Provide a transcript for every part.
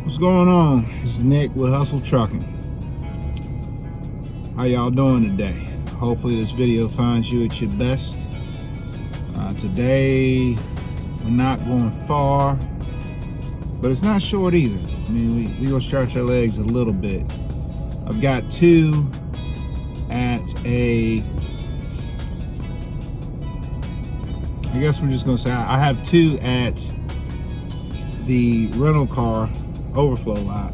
What's going on? This is Nick with Hustle Trucking. How y'all doing today? Hopefully this video finds you at your best. Today we're not going far, but it's not short either. I mean, we gonna stretch our legs a little bit. I've got two at I guess we're just gonna say I have two at the rental car overflow lot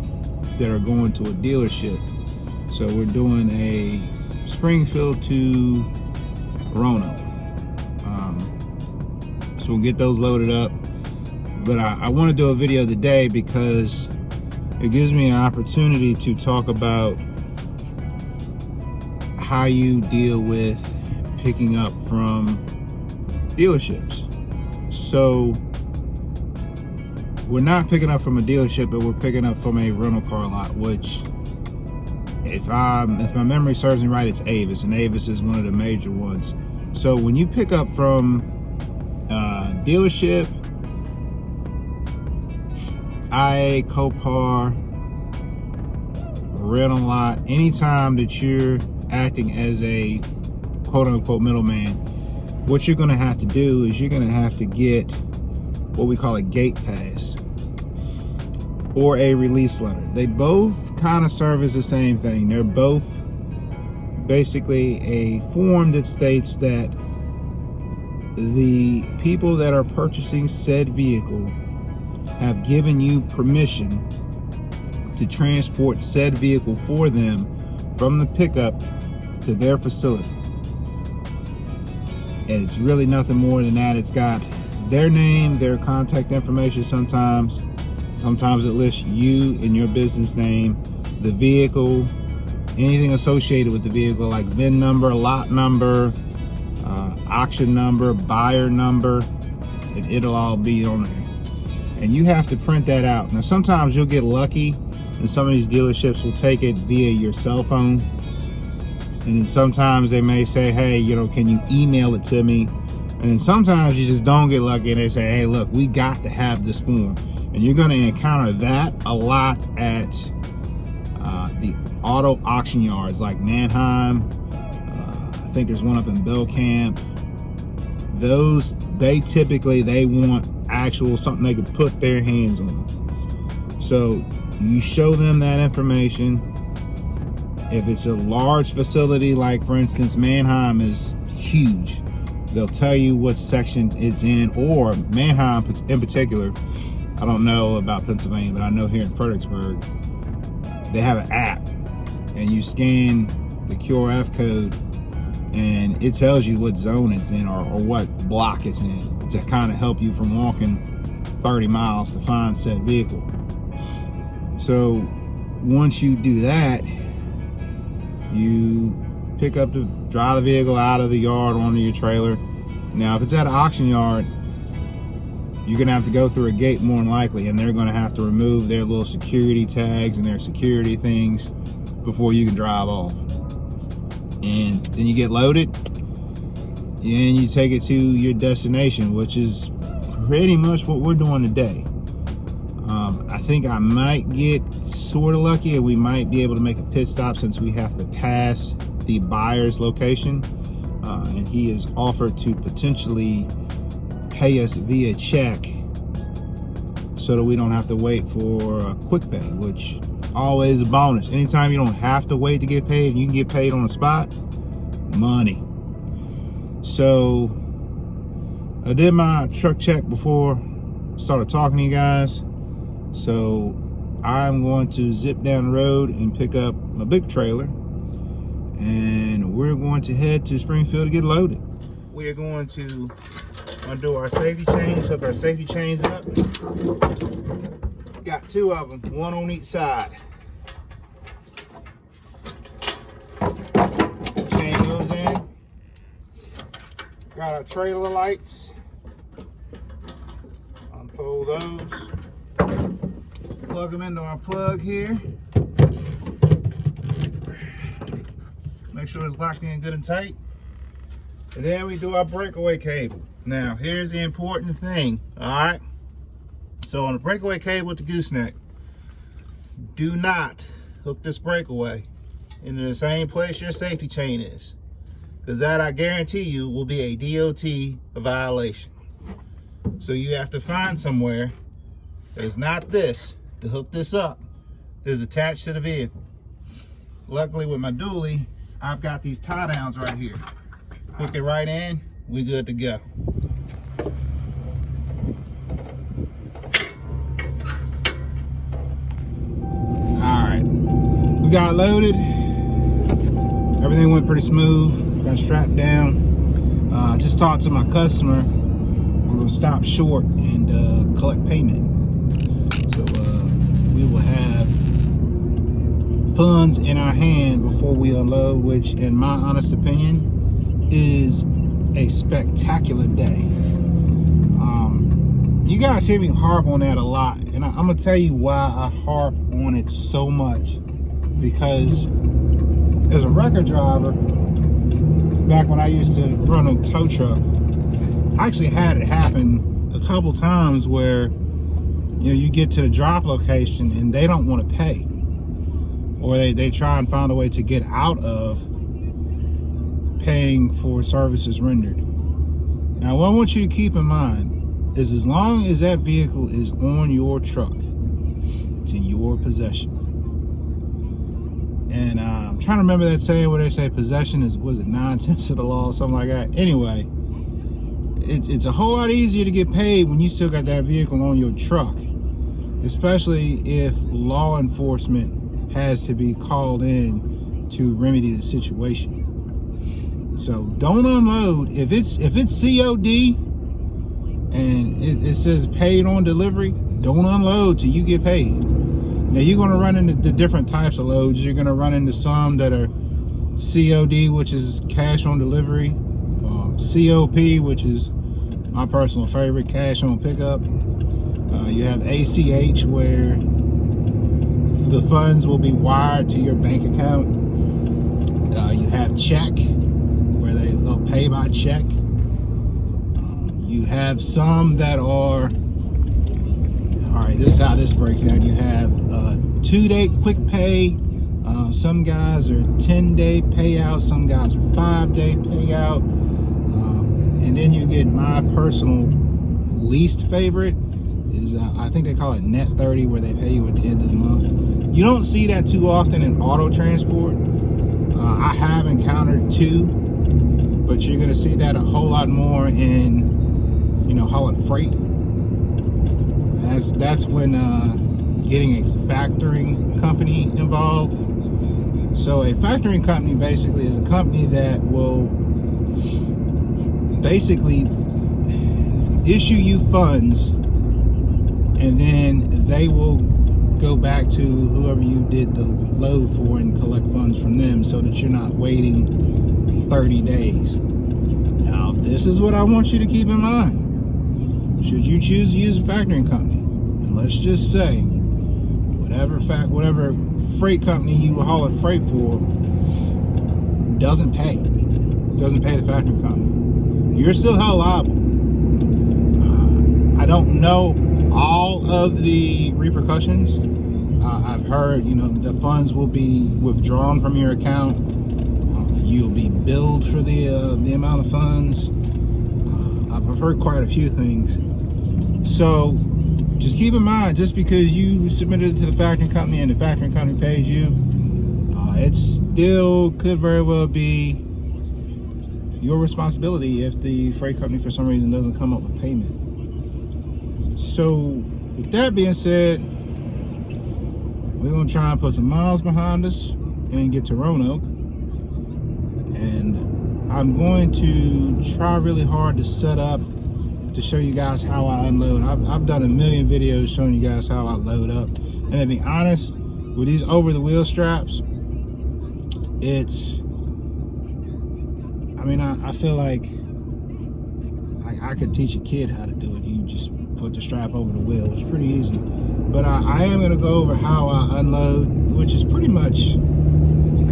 that are going to a dealership. So we're doing a Springfield to Roanoke. So we'll get those loaded up. But I want to do a video today because it gives me an opportunity to talk about how you deal with picking up from dealerships. So we're not picking up from a dealership, but we're picking up from a rental car lot, which if my memory serves me right, it's Avis, and Avis is one of the major ones. So when you pick up from dealership, IA, Copar, rental lot, anytime that you're acting as a quote-unquote middleman, what you're going to have to do is you're going to have to get what we call a gate pass or a release letter. They both kind of serve as the same thing. They're both basically a form that states that the people that are purchasing said vehicle have given you permission to transport said vehicle for them from the pickup to their facility. And it's really nothing more than that. It's got their name, their contact information sometimes it lists you and your business name, the vehicle, anything associated with the vehicle like VIN number, lot number, auction number, buyer number, it'll all be on there. And you have to print that out. Now sometimes you'll get lucky and some of these dealerships will take it via your cell phone. And then sometimes they may say, hey, can you email it to me? And then sometimes you just don't get lucky and they say, hey, look, we got to have this form. And you're going to encounter that a lot at the auto auction yards like Manheim. I think there's one up in Belcamp. Those, they want actual something they could put their hands on. So you show them that information. If it's a large facility, like for instance, Manheim is huge, they'll tell you what section it's in, or Manheim in particular. I don't know about Pennsylvania, but I know here in Fredericksburg, they have an app and you scan the QRF code and it tells you what zone it's in or what block it's in to kind of help you from walking 30 miles to find said vehicle. So once you do that, you drive the vehicle out of the yard onto your trailer. Now, if it's at an auction yard, you're gonna have to go through a gate more than likely, and they're gonna have to remove their little security tags and their security things before you can drive off. And then you get loaded and you take it to your destination, which is pretty much what we're doing today. I think I might get sort of lucky and we might be able to make a pit stop since we have to pass the buyer's location. And he has offered to potentially pay us via check so that we don't have to wait for a quick pay, which always a bonus. Anytime you don't have to wait to get paid, you can get paid on the spot, money. So I did my truck check before I started talking to you guys. So I'm going to zip down the road and pick up my big trailer, and we're going to head to Springfield to get loaded. We are going to undo our safety chains, hook our safety chains up. Got two of them, one on each side. Chain goes in. Got our trailer lights. Unfold those. Plug them into our plug here. Make sure it's locked in good and tight. And then we do our breakaway cable. Now, here's the important thing, all right? So on the breakaway cable with the gooseneck, do not hook this breakaway into the same place your safety chain is, because that, I guarantee you, will be a DOT violation. So you have to find somewhere that's not this to hook this up that is attached to the vehicle. Luckily with my dually, I've got these tie downs right here. Hook it right in, we good to go. All right, we got loaded. Everything went pretty smooth. Got strapped down. Just talked to my customer. We're gonna stop short and collect payment. So we will have funds in our hand before we unload, which in my honest opinion is a spectacular day. You guys hear me harp on that a lot, and I'm gonna tell you why I harp on it so much. Because as a record driver, back when I used to run a tow truck, I actually had it happen a couple times where, you know, you get to the drop location and they don't want to pay, or they try and find a way to get out of paying for services rendered. Now, what I want you to keep in mind is, as long as that vehicle is on your truck, it's in your possession. And I'm trying to remember that saying where they say possession is, was it 9/10 of the law or something like that? Anyway, it's a whole lot easier to get paid when you still got that vehicle on your truck, especially if law enforcement has to be called in to remedy the situation. So don't unload if it's COD and it says paid on delivery. Don't unload till you get paid. Now you're going to run into the different types of loads. You're going to run into some that are COD, which is cash on delivery, COP, which is my personal favorite, cash on pickup. You have ACH, where the funds will be wired to your bank account. You have check, where they'll pay by check. You have some that are, all right, this is how this breaks down. You have 2-day quick pay. Some guys are 10-day payout. Some guys are 5-day payout. And then you get my personal least favorite is, I think they call it net 30, where they pay you at the end of the month. You don't see that too often in auto transport. I have encountered two, but you're gonna see that a whole lot more in, you know, hauling freight. That's when getting a factoring company involved. So a factoring company basically is a company that will basically issue you funds, and then they will go back to whoever you did the load for and collect funds from them, so that you're not waiting 30 days. Now, this is what I want you to keep in mind. Should you choose to use a factoring company, and let's just say whatever freight company you were hauling freight for doesn't pay the factoring company, you're still held liable. I don't know all of the repercussions. I've heard, you know, the funds will be withdrawn from your account. You'll be billed for the amount of funds. I've heard quite a few things. So just keep in mind, just because you submitted it to the factoring company and the factoring company pays you, it still could very well be your responsibility if the freight company for some reason doesn't come up with payment. So with that being said, we're gonna try and put some miles behind us and get to Roanoke. And I'm going to try really hard to set up to show you guys how I unload. I've done a million videos showing you guys how I load up. And to be honest, with these over the wheel straps, I feel like I could teach a kid how to do it. You just put the strap over the wheel. It's pretty easy. But I am going to go over how I unload, which is pretty much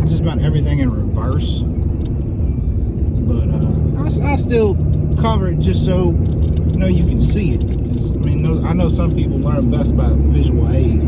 just about everything in reverse. But I still cover it just so you can see it. I know some people learn best by visual aid.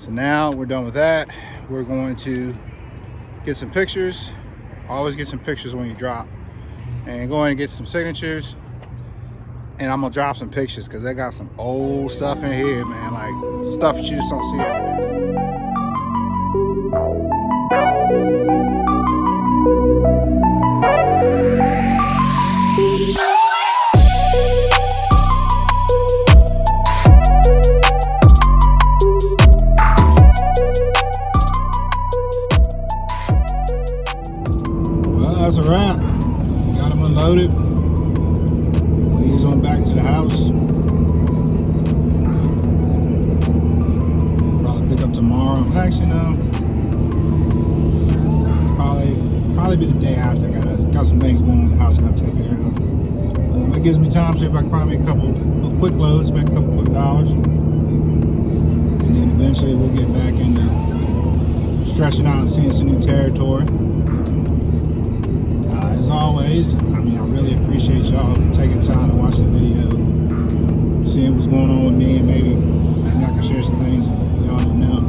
So now we're done with that. We're going to get some pictures. Always get some pictures when you drop. And go in and get some signatures. And I'm gonna drop some pictures because they got some old stuff in here, man. Like stuff that you just don't see every day. Well, that's a wrap. Got them unloaded. He's on back to the house. Probably pick up tomorrow. Actually, no. Probably be the day after. Got some things going on with the house. Got to take care of. It gives me time to see if I can find me a couple quick loads, make a couple quick dollars, and then eventually we'll get back into stretching out and seeing some new territory. As always, I really appreciate y'all taking time to watch the video, seeing what's going on with me, and maybe I can share some things y'all didn't know.